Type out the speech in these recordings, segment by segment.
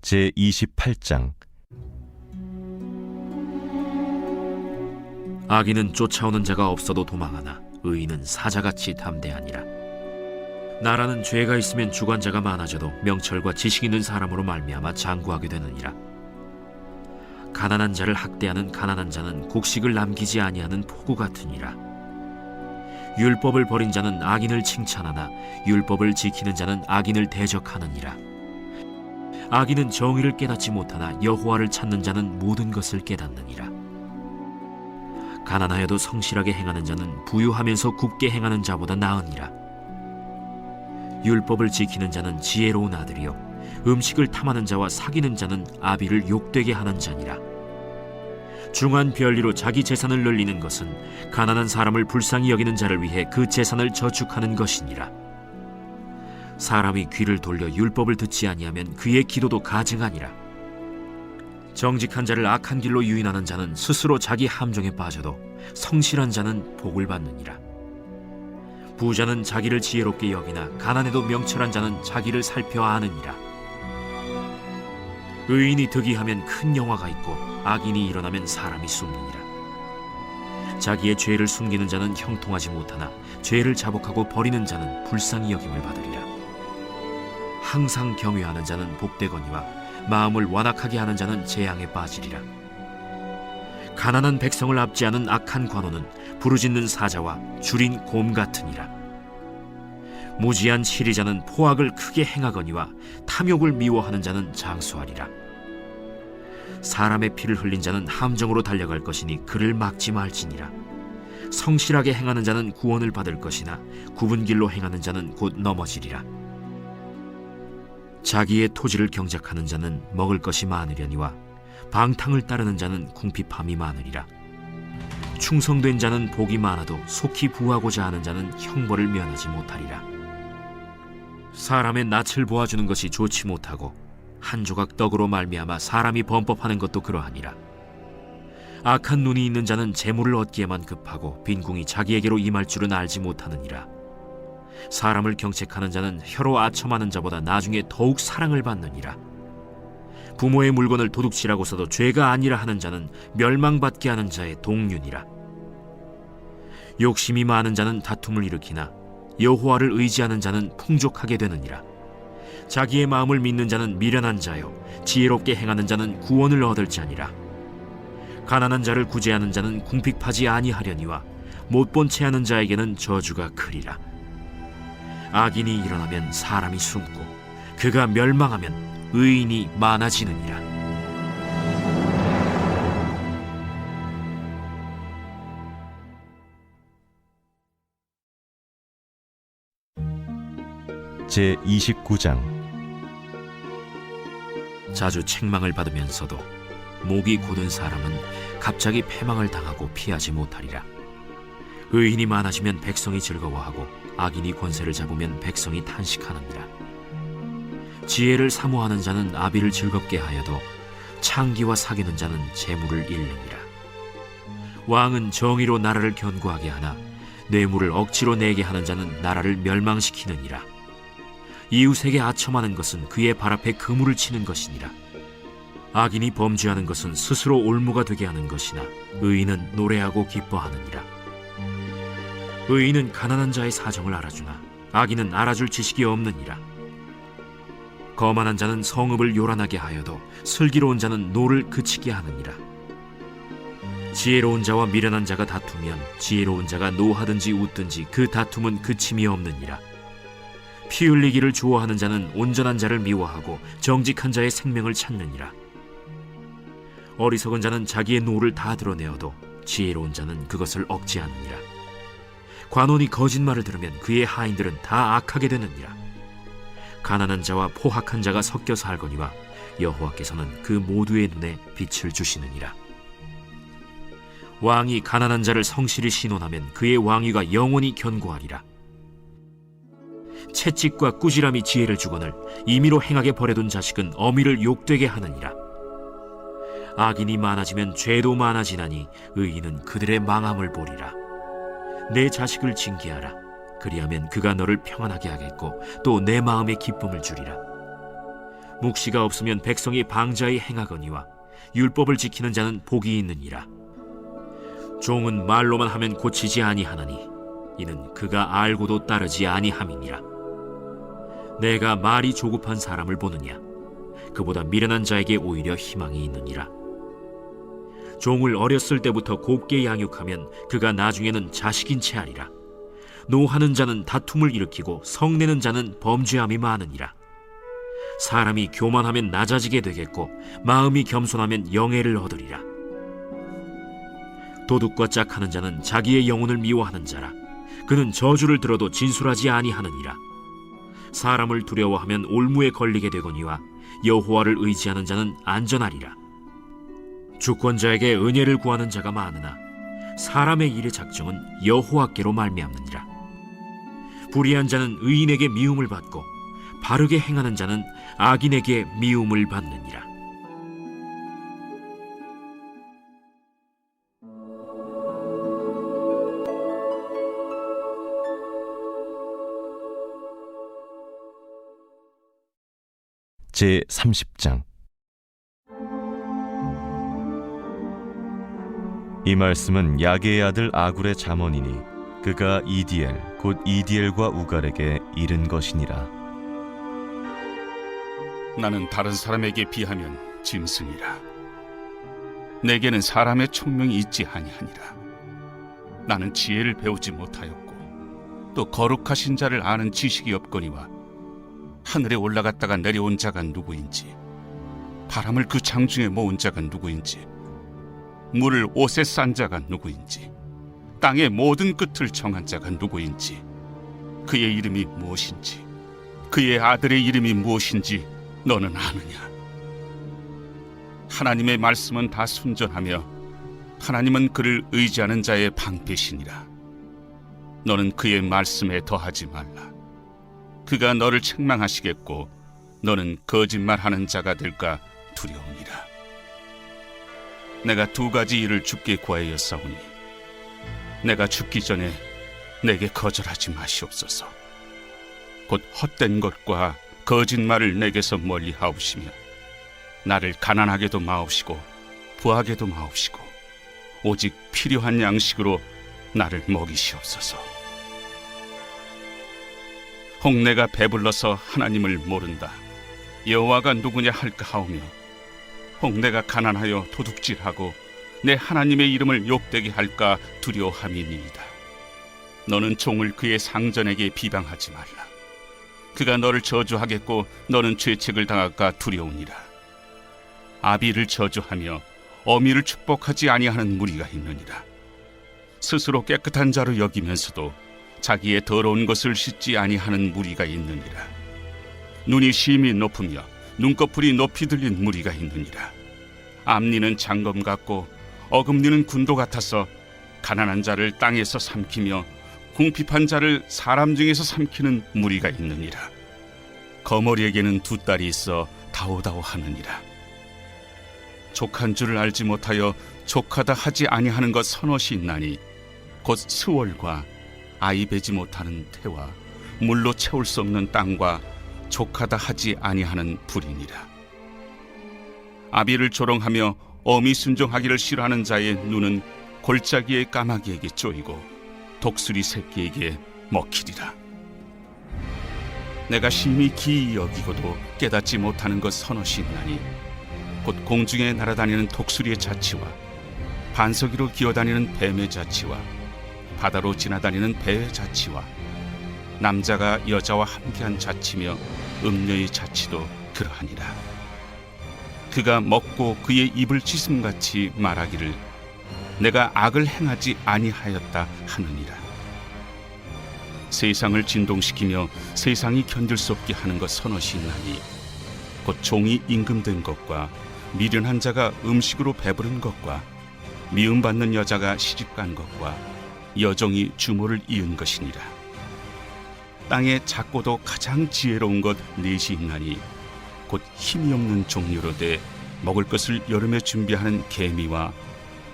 제28장. 악인은 쫓아오는 자가 없어도 도망하나 의인은 사자같이 담대하니라. 나라는 죄가 있으면 주관자가 많아져도 명철과 지식 있는 사람으로 말미암아 장구하게 되느니라. 가난한 자를 학대하는 가난한 자는 곡식을 남기지 아니하는 포구 같으니라. 율법을 버린 자는 악인을 칭찬하나 율법을 지키는 자는 악인을 대적하느니라. 악인은 정의를 깨닫지 못하나 여호와를 찾는 자는 모든 것을 깨닫느니라. 가난하여도 성실하게 행하는 자는 부유하면서 굽게 행하는 자보다 나으니라. 율법을 지키는 자는 지혜로운 아들이요 음식을 탐하는 자와 사귀는 자는 아비를 욕되게 하는 자니라. 중한 별리로 자기 재산을 늘리는 것은 가난한 사람을 불쌍히 여기는 자를 위해 그 재산을 저축하는 것이니라. 사람이 귀를 돌려 율법을 듣지 아니하면 그의 기도도 가증하니라. 정직한 자를 악한 길로 유인하는 자는 스스로 자기 함정에 빠져도 성실한 자는 복을 받느니라. 부자는 자기를 지혜롭게 여기나 가난해도 명철한 자는 자기를 살펴 아느니라. 의인이 득이하면 큰 영화가 있고 악인이 일어나면 사람이 숨느니라. 자기의 죄를 숨기는 자는 형통하지 못하나 죄를 자복하고 버리는 자는 불쌍히 여김을 받으리라. 항상 경외하는 자는 복되거니와 마음을 완악하게 하는 자는 재앙에 빠지리라. 가난한 백성을 압제하는 악한 관원은 부르짖는 사자와 줄인 곰 같으니라. 무지한 치리자는 포악을 크게 행하거니와 탐욕을 미워하는 자는 장수하리라. 사람의 피를 흘린 자는 함정으로 달려갈 것이니 그를 막지 말지니라. 성실하게 행하는 자는 구원을 받을 것이나 굽은 길로 행하는 자는 곧 넘어지리라. 자기의 토지를 경작하는 자는 먹을 것이 많으려니와 방탕을 따르는 자는 궁핍함이 많으리라. 충성된 자는 복이 많아도 속히 부하고자 하는 자는 형벌을 면하지 못하리라. 사람의 낯을 보아주는 것이 좋지 못하고 한 조각 떡으로 말미암아 사람이 범법하는 것도 그러하니라. 악한 눈이 있는 자는 재물을 얻기에만 급하고 빈궁이 자기에게로 임할 줄은 알지 못하느니라. 사람을 경책하는 자는 혀로 아첨하는 자보다 나중에 더욱 사랑을 받느니라. 부모의 물건을 도둑질하고 써도 죄가 아니라 하는 자는 멸망받게 하는 자의 동류니라. 욕심이 많은 자는 다툼을 일으키나 여호와를 의지하는 자는 풍족하게 되느니라. 자기의 마음을 믿는 자는 미련한 자요 지혜롭게 행하는 자는 구원을 얻을 자니라. 가난한 자를 구제하는 자는 궁핍하지 아니하려니와 못본 채 하는 자에게는 저주가 크리라. 악인이 일어나면 사람이 숨고 그가 멸망하면 의인이 많아지느니라. 제29장. 자주 책망을 받으면서도 목이 곧은 사람은 갑자기 패망을 당하고 피하지 못하리라. 의인이 많아지면 백성이 즐거워하고 악인이 권세를 잡으면 백성이 탄식하느니라. 지혜를 사모하는 자는 아비를 즐겁게 하여도 창기와 사귀는 자는 재물을 잃느니라. 왕은 정의로 나라를 견고하게 하나 뇌물을 억지로 내게 하는 자는 나라를 멸망시키느니라. 이웃에게 아첨하는 것은 그의 발 앞에 그물을 치는 것이니라. 악인이 범죄하는 것은 스스로 올무가 되게 하는 것이나 의인은 노래하고 기뻐하느니라. 의인은 가난한 자의 사정을 알아주나 악인은 알아줄 지식이 없느니라. 거만한 자는 성읍을 요란하게 하여도 슬기로운 자는 노를 그치게 하느니라. 지혜로운 자와 미련한 자가 다투면 지혜로운 자가 노하든지 웃든지 그 다툼은 그침이 없느니라. 피 흘리기를 좋아하는 자는 온전한 자를 미워하고 정직한 자의 생명을 찾느니라. 어리석은 자는 자기의 노를 다 드러내어도 지혜로운 자는 그것을 억제하느니라. 관원이 거짓말을 들으면 그의 하인들은 다 악하게 되느니라. 가난한 자와 포학한 자가 섞여 살거니와 여호와께서는 그 모두의 눈에 빛을 주시느니라. 왕이 가난한 자를 성실히 신원하면 그의 왕위가 영원히 견고하리라. 채찍과 꾸지람이 지혜를 주거늘 임의로 행하게 버려둔 자식은 어미를 욕되게 하느니라. 악인이 많아지면 죄도 많아지나니 의인은 그들의 망함을 보리라. 내 자식을 징계하라. 그리하면 그가 너를 평안하게 하겠고 또 내 마음에 기쁨을 주리라. 묵시가 없으면 백성이 방자히 행하거니와 율법을 지키는 자는 복이 있느니라. 종은 말로만 하면 고치지 아니하나니 이는 그가 알고도 따르지 아니함이니라. 내가 말이 조급한 사람을 보느냐? 그보다 미련한 자에게 오히려 희망이 있느니라. 종을 어렸을 때부터 곱게 양육하면 그가 나중에는 자식인 채 하리라. 노하는 자는 다툼을 일으키고 성내는 자는 범죄함이 많으니라. 사람이 교만하면 낮아지게 되겠고 마음이 겸손하면 영예를 얻으리라. 도둑과 짝하는 자는 자기의 영혼을 미워하는 자라. 그는 저주를 들어도 진술하지 아니하느니라. 사람을 두려워하면 올무에 걸리게 되거니와 여호와를 의지하는 자는 안전하리라. 주권자에게 은혜를 구하는 자가 많으나 사람의 일의 작정은 여호와께로 말미암느니라. 불의한 자는 의인에게 미움을 받고 바르게 행하는 자는 악인에게 미움을 받느니라. 제 30장. 이 말씀은 야게의 아들 아굴의 잠언이니 그가 이디엘 곧 이디엘과 우갈에게 이른 것이니라. 나는 다른 사람에게 비하면 짐승이라. 내게는 사람의 총명이 있지 아니하니라. 나는 지혜를 배우지 못하였고 또 거룩하신 자를 아는 지식이 없거니와 하늘에 올라갔다가 내려온 자가 누구인지, 바람을 그 장중에 모은 자가 누구인지, 물을 옷에 싼 자가 누구인지, 땅의 모든 끝을 정한 자가 누구인지, 그의 이름이 무엇인지, 그의 아들의 이름이 무엇인지 너는 아느냐? 하나님의 말씀은 다 순전하며 하나님은 그를 의지하는 자의 방패시니라. 너는 그의 말씀에 더하지 말라. 그가 너를 책망하시겠고 너는 거짓말하는 자가 될까 두려우니라. 내가 두 가지 일을 주께 구하였사오니 내가 죽기 전에 내게 거절하지 마시옵소서. 곧 헛된 것과 거짓말을 내게서 멀리 하옵시며 나를 가난하게도 마옵시고 부하게도 마옵시고 오직 필요한 양식으로 나를 먹이시옵소서. 혹 내가 배불러서 하나님을 모른다, 여호와가 누구냐 할까 하오며, 혹 내가 가난하여 도둑질하고 내 하나님의 이름을 욕되게 할까 두려워함이니이다. 너는 종을 그의 상전에게 비방하지 말라. 그가 너를 저주하겠고 너는 죄책을 당할까 두려우니라. 아비를 저주하며 어미를 축복하지 아니하는 무리가 있느니라. 스스로 깨끗한 자로 여기면서도 자기의 더러운 것을 씻지 아니하는 무리가 있느니라. 눈이 심히 높으며 눈꺼풀이 높이 들린 무리가 있느니라. 앞니는 장검 같고 어금니는 군도 같아서 가난한 자를 땅에서 삼키며 궁핍한 자를 사람 중에서 삼키는 무리가 있느니라. 거머리에게는 두 딸이 있어 다오다오하느니라. 족한 줄을 알지 못하여 족하다 하지 아니하는 것 서너시 있나니 곧 스월과 아이 베지 못하는 태와 물로 채울 수 없는 땅과 족하다 하지 아니하는 불이니라. 아비를 조롱하며 어미 순종하기를 싫어하는 자의 눈은 골짜기의 까마귀에게 쪼이고 독수리 새끼에게 먹히리라. 내가 심히 기이 여기고도 깨닫지 못하는 것 서너시 있나니 곧 공중에 날아다니는 독수리의 자치와 반석 위로 기어다니는 뱀의 자치와 바다로 지나다니는 배의 자치와 남자가 여자와 함께한 자치며 음녀의 자치도 그러하니라. 그가 먹고 그의 입을 찢음같이 말하기를 내가 악을 행하지 아니하였다 하느니라. 세상을 진동시키며 세상이 견딜 수 없게 하는 것 서너시 있나니 곧 종이 임금된 것과 미련한 자가 음식으로 배부른 것과 미움받는 여자가 시집간 것과 여종이 주모를 이은 것이니라. 땅에 작고도 가장 지혜로운 것 넷이 있나니 곧 힘이 없는 종류로 돼 먹을 것을 여름에 준비하는 개미와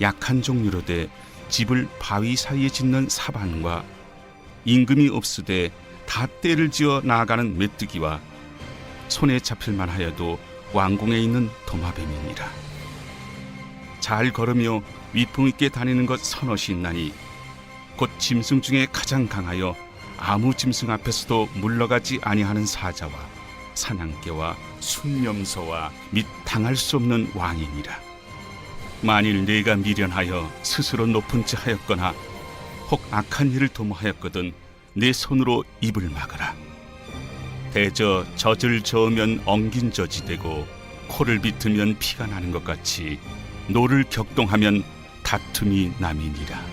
약한 종류로 돼 집을 바위 사이에 짓는 사반과 임금이 없으되 다 때를 지어 나아가는 메뚜기와 손에 잡힐 만하여도 왕궁에 있는 도마뱀이니라. 잘 걸으며 위풍 있게 다니는 것 서너시 있나니 곧 짐승 중에 가장 강하여 아무 짐승 앞에서도 물러가지 아니하는 사자와 사냥개와 순념소와 및 당할 수 없는 왕이니라. 만일 네가 미련하여 스스로 높은 지 하였거나 혹 악한 일을 도모하였거든 네 손으로 입을 막으라. 대저 젖을 저으면 엉긴 젖이 되고 코를 비트면 피가 나는 것 같이 노를 격동하면 다툼이 남이니라.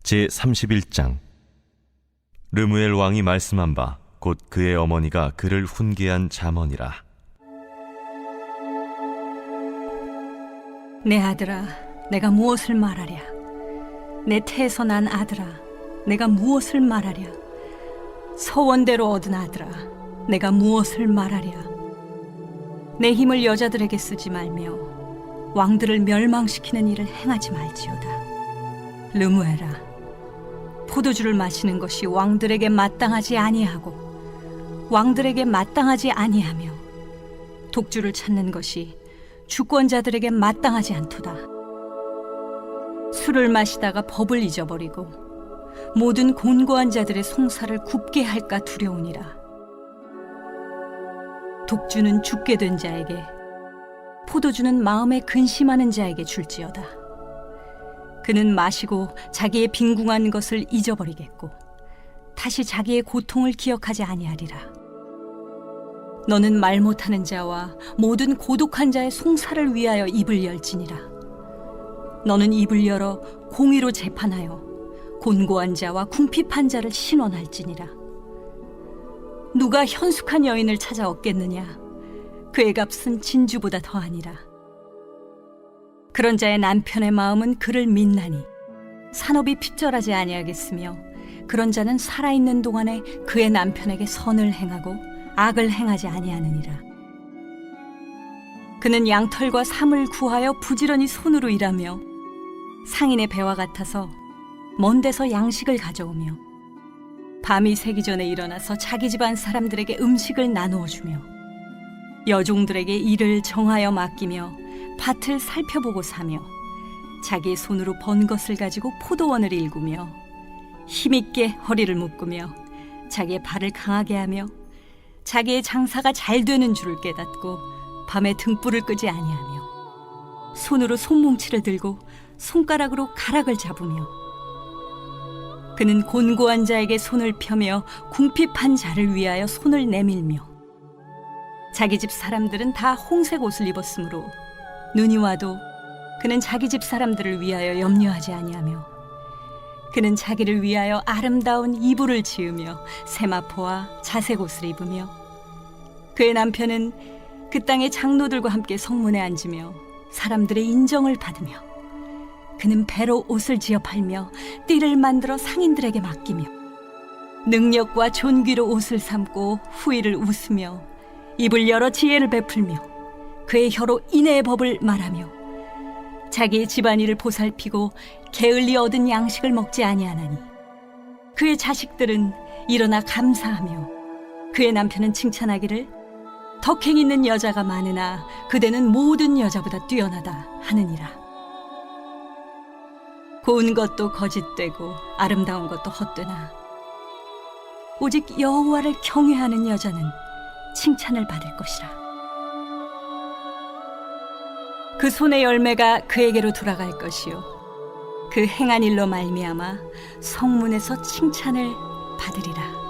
제31장. 르무엘 왕이 말씀한 바 곧 그의 어머니가 그를 훈계한 잠언이라. 내 아들아, 내가 무엇을 말하랴? 내 태에서 난 아들아, 내가 무엇을 말하랴? 서원대로 얻은 아들아, 내가 무엇을 말하랴? 내 힘을 여자들에게 쓰지 말며 왕들을 멸망시키는 일을 행하지 말지어다. 르무엘아, 포도주를 마시는 것이 왕들에게 마땅하지 아니하고 왕들에게 마땅하지 아니하며 독주를 찾는 것이 주권자들에게 마땅하지 않도다. 술을 마시다가 법을 잊어버리고 모든 곤고한 자들의 송사를 굽게 할까 두려우니라. 독주는 죽게 된 자에게, 포도주는 마음에 근심하는 자에게 줄지어다. 그는 마시고 자기의 빈궁한 것을 잊어버리겠고 다시 자기의 고통을 기억하지 아니하리라. 너는 말 못하는 자와 모든 고독한 자의 송사를 위하여 입을 열지니라. 너는 입을 열어 공의로 재판하여 곤고한 자와 궁핍한 자를 신원할지니라. 누가 현숙한 여인을 찾아 얻겠느냐? 그의 값은 진주보다 더하니라. 그런 자의 남편의 마음은 그를 믿나니 산업이 핍절하지 아니하겠으며 그런 자는 살아있는 동안에 그의 남편에게 선을 행하고 악을 행하지 아니하느니라. 그는 양털과 삼을 구하여 부지런히 손으로 일하며 상인의 배와 같아서 먼 데서 양식을 가져오며 밤이 새기 전에 일어나서 자기 집안 사람들에게 음식을 나누어 주며 여종들에게 일을 정하여 맡기며 밭을 살펴보고 사며 자기의 손으로 번 것을 가지고 포도원을 일구며 힘있게 허리를 묶으며 자기의 발을 강하게 하며 자기의 장사가 잘 되는 줄을 깨닫고 밤에 등불을 끄지 아니하며 손으로 손뭉치를 들고 손가락으로 가락을 잡으며 그는 곤고한 자에게 손을 펴며 궁핍한 자를 위하여 손을 내밀며 자기 집 사람들은 다 홍색 옷을 입었으므로 눈이 와도 그는 자기 집 사람들을 위하여 염려하지 아니하며 그는 자기를 위하여 아름다운 이불을 지으며 세마포와 자색 옷을 입으며 그의 남편은 그 땅의 장로들과 함께 성문에 앉으며 사람들의 인정을 받으며 그는 배로 옷을 지어 팔며 띠를 만들어 상인들에게 맡기며 능력과 존귀로 옷을 삼고 후일을 웃으며 입을 열어 지혜를 베풀며 그의 혀로 인애의 법을 말하며 자기의 집안일을 보살피고 게을리 얻은 양식을 먹지 아니하나니 그의 자식들은 일어나 감사하며 그의 남편은 칭찬하기를 덕행 있는 여자가 많으나 그대는 모든 여자보다 뛰어나다 하느니라. 고운 것도 거짓되고 아름다운 것도 헛되나 오직 여호와를 경외하는 여자는 칭찬을 받을 것이라. 그 손의 열매가 그에게로 돌아갈 것이요 그 행한 일로 말미암아 성문에서 칭찬을 받으리라.